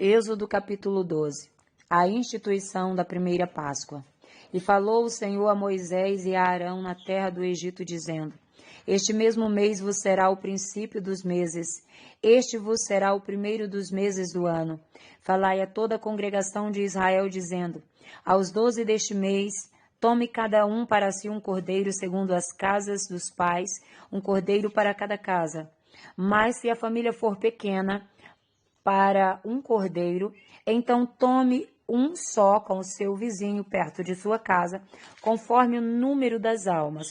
Êxodo capítulo 12. A instituição da primeira Páscoa. E falou o Senhor a Moisés e a Arão na terra do Egito, dizendo: Este mesmo mês vos será o princípio dos meses, este vos será o primeiro dos meses do ano. Falai a toda a congregação de Israel, dizendo: Aos 12 deste mês, tome cada um para si um cordeiro segundo as casas dos pais, um cordeiro para cada casa. Mas se a família for pequena, para um cordeiro, então tome um só com o seu vizinho perto de sua casa, conforme o número das almas.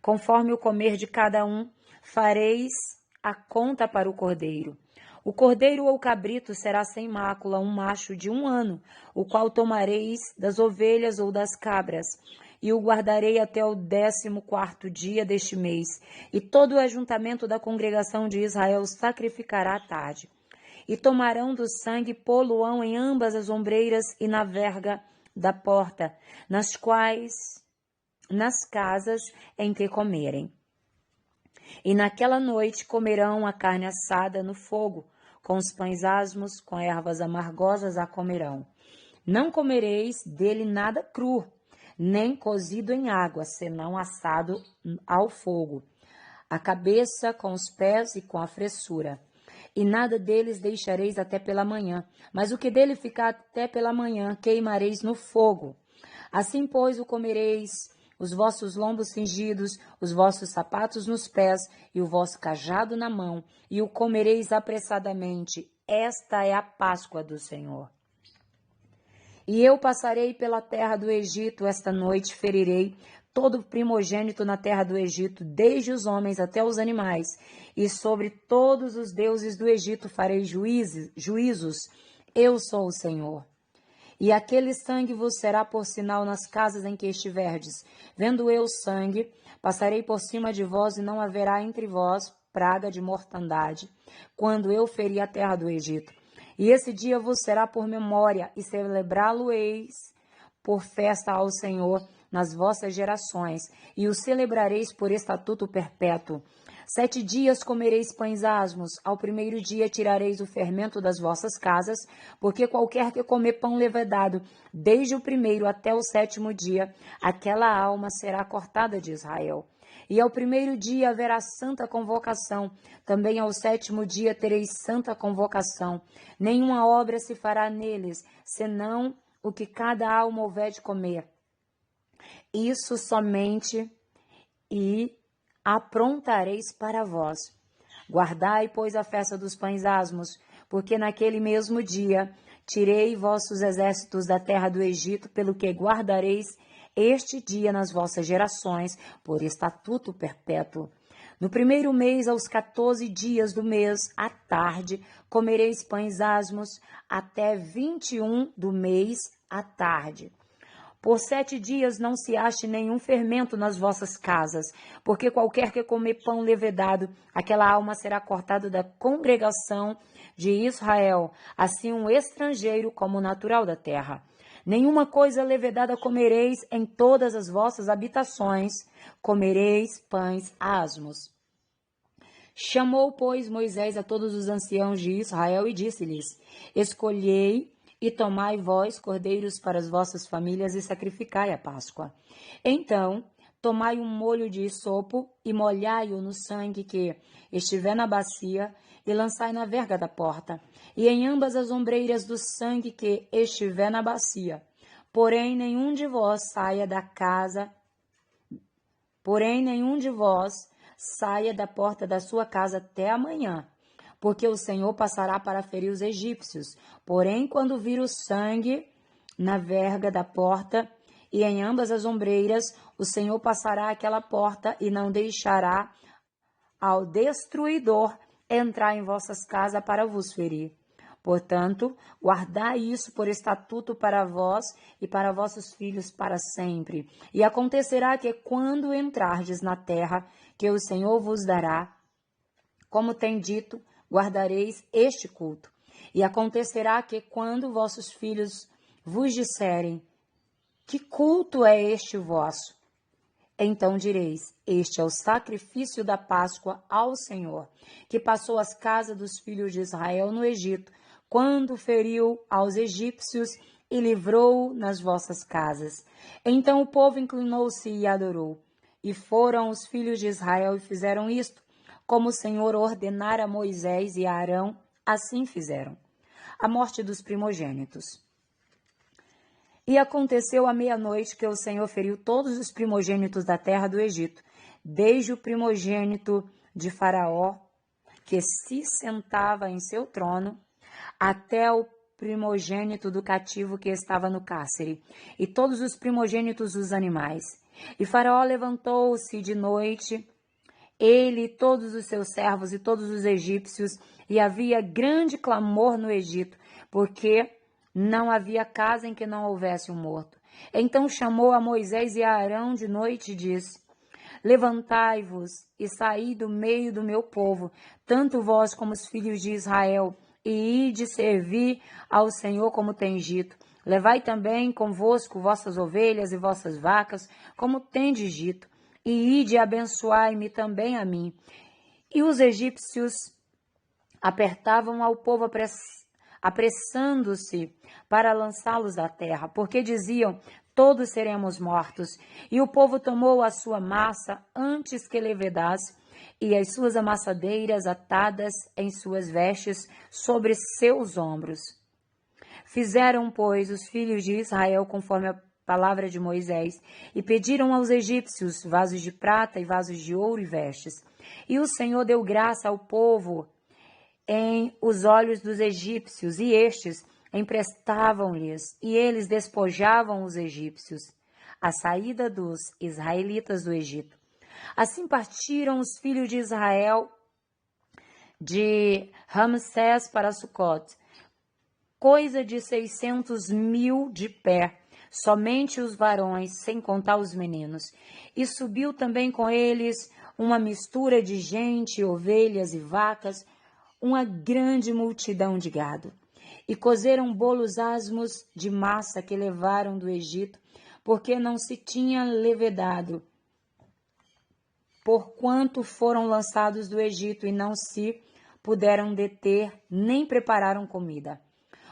Conforme o comer de cada um, fareis a conta para o cordeiro. O cordeiro ou cabrito será sem mácula, um macho de 1 ano, o qual tomareis das ovelhas ou das cabras, e o guardarei até o 14º dia deste mês, e todo o ajuntamento da congregação de Israel sacrificará à tarde. E tomarão do sangue, pô-lo-ão em ambas as ombreiras e na verga da porta, nas casas em que comerem. E naquela noite comerão a carne assada no fogo, com os pães asmos, com ervas amargosas a comerão. Não comereis dele nada cru, nem cozido em água, senão assado ao fogo, a cabeça com os pés e com a fressura. E nada deles deixareis até pela manhã, mas o que dele ficar até pela manhã queimareis no fogo. Assim, pois, o comereis, os vossos lombos cingidos, os vossos sapatos nos pés e o vosso cajado na mão, e o comereis apressadamente. Esta é a Páscoa do Senhor. E eu passarei pela terra do Egito esta noite, ferirei todo primogênito na terra do Egito, desde os homens até os animais, e sobre todos os deuses do Egito farei juízos. Eu sou o Senhor. E aquele sangue vos será por sinal nas casas em que estiverdes. Vendo eu sangue, passarei por cima de vós, e não haverá entre vós praga de mortandade, quando eu ferir a terra do Egito. E esse dia vos será por memória, e celebrá-lo-eis por festa ao Senhor nas vossas gerações, e o celebrareis por estatuto perpétuo. 7 dias comereis pães asmos, ao primeiro dia tirareis o fermento das vossas casas, porque qualquer que comer pão levedado, desde o primeiro até o 7º dia, aquela alma será cortada de Israel. E ao primeiro dia haverá santa convocação, também ao 7º dia tereis santa convocação. Nenhuma obra se fará neles, senão o que cada alma houver de comer. Isso somente e aprontareis para vós. Guardai, pois, a festa dos pães asmos, porque naquele mesmo dia tirei vossos exércitos da terra do Egito, pelo que guardareis este dia nas vossas gerações, por estatuto perpétuo. No primeiro mês, aos 14 dias do mês, à tarde, comereis pães asmos, até 21 do mês, à tarde. Por 7 dias não se ache nenhum fermento nas vossas casas, porque qualquer que comer pão levedado, aquela alma será cortada da congregação de Israel, assim um estrangeiro como natural da terra. Nenhuma coisa levedada comereis em todas as vossas habitações, comereis pães asmos. Chamou, pois, Moisés a todos os anciãos de Israel e disse-lhes: Escolhei e tomai vós cordeiros para as vossas famílias e sacrificai a Páscoa. Então, tomai um molho de sopo e molhai-o no sangue que estiver na bacia e lançai na verga da porta, e em ambas as ombreiras do sangue que estiver na bacia. Porém, nenhum de vós saia da porta da sua casa até amanhã, porque o Senhor passará para ferir os egípcios. Porém, quando vir o sangue na verga da porta e em ambas as ombreiras, o Senhor passará aquela porta e não deixará ao destruidor entrar em vossas casas para vos ferir. Portanto, guardai isso por estatuto para vós e para vossos filhos para sempre. E acontecerá que quando entrardes na terra que o Senhor vos dará, como tem dito, guardareis este culto. E acontecerá que quando vossos filhos vos disserem: que culto é este vosso? Então direis: este é o sacrifício da Páscoa ao Senhor, que passou as casas dos filhos de Israel no Egito, quando feriu aos egípcios e livrou nas vossas casas. Então o povo inclinou-se e adorou. E foram os filhos de Israel e fizeram isto, como o Senhor ordenara a Moisés e a Arão, assim fizeram. A morte dos primogênitos. E aconteceu à meia-noite que o Senhor feriu todos os primogênitos da terra do Egito, desde o primogênito de Faraó, que se sentava em seu trono, até o primogênito do cativo que estava no cárcere, e todos os primogênitos dos animais. E Faraó levantou-se de noite, ele, todos os seus servos e todos os egípcios, e havia grande clamor no Egito, porque não havia casa em que não houvesse um morto. Então chamou a Moisés e a Arão de noite e disse: Levantai-vos e saí do meio do meu povo, tanto vós como os filhos de Israel, e ide servir ao Senhor como tem dito. Levai também convosco vossas ovelhas e vossas vacas, como tendes dito, e ide abençoai-me também a mim. E os egípcios apertavam ao povo apressando-se para lançá-los da terra, porque diziam: todos seremos mortos. E o povo tomou a sua massa antes que levedasse, e as suas amassadeiras atadas em suas vestes sobre seus ombros. Fizeram, pois, os filhos de Israel conforme a palavra de Moisés, e pediram aos egípcios vasos de prata e vasos de ouro e vestes. E o Senhor deu graça ao povo em os olhos dos egípcios, e estes emprestavam-lhes, e eles despojavam os egípcios, a saída dos israelitas do Egito. Assim partiram os filhos de Israel de Ramsés para Sucote, coisa de 600.000 de pé, somente os varões, sem contar os meninos. E subiu também com eles uma mistura de gente, ovelhas e vacas, uma grande multidão de gado. E cozeram bolos asmos de massa que levaram do Egito, porque não se tinha levedado, porquanto foram lançados do Egito e não se puderam deter, nem prepararam comida.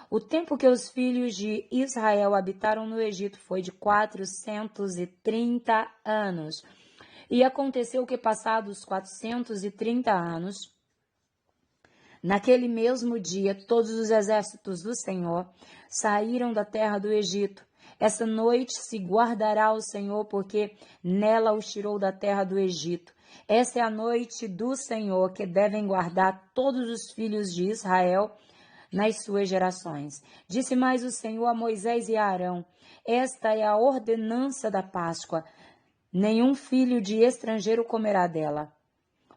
O tempo que os filhos de Israel habitaram no Egito foi de 430 anos. E aconteceu que, passados 430 anos, naquele mesmo dia, todos os exércitos do Senhor saíram da terra do Egito. Essa noite se guardará o Senhor, porque nela os tirou da terra do Egito. Essa é a noite do Senhor, que devem guardar todos os filhos de Israel nas suas gerações. Disse mais o Senhor a Moisés e a Arão: esta é a ordenança da Páscoa. Nenhum filho de estrangeiro comerá dela.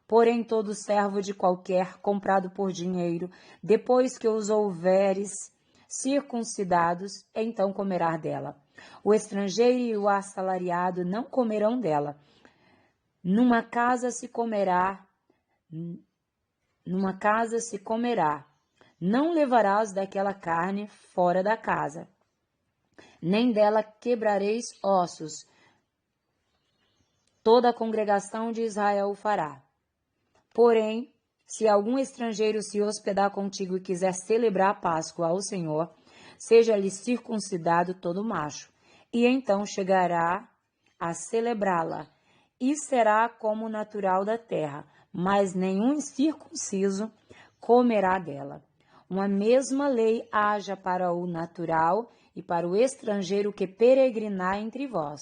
Porém, todo servo de qualquer, comprado por dinheiro, depois que os houveres circuncidados, então comerá dela. O estrangeiro e o assalariado não comerão dela. Numa casa se comerá. Não levarás daquela carne fora da casa, nem dela quebrareis ossos. Toda a congregação de Israel o fará. Porém, se algum estrangeiro se hospedar contigo e quiser celebrar a Páscoa ao Senhor, seja-lhe circuncidado todo macho, e então chegará a celebrá-la, e será como natural da terra, mas nenhum incircunciso comerá dela. Uma mesma lei haja para o natural e para o estrangeiro que peregrinar entre vós.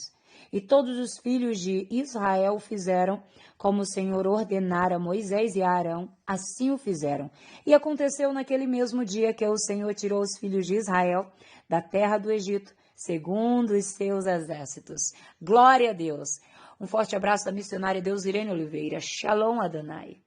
E todos os filhos de Israel fizeram como o Senhor ordenara a Moisés e a Arão, assim o fizeram. E aconteceu naquele mesmo dia que o Senhor tirou os filhos de Israel da terra do Egito, segundo os seus exércitos. Glória a Deus! Um forte abraço da missionária Deusirene Oliveira. Shalom Adonai.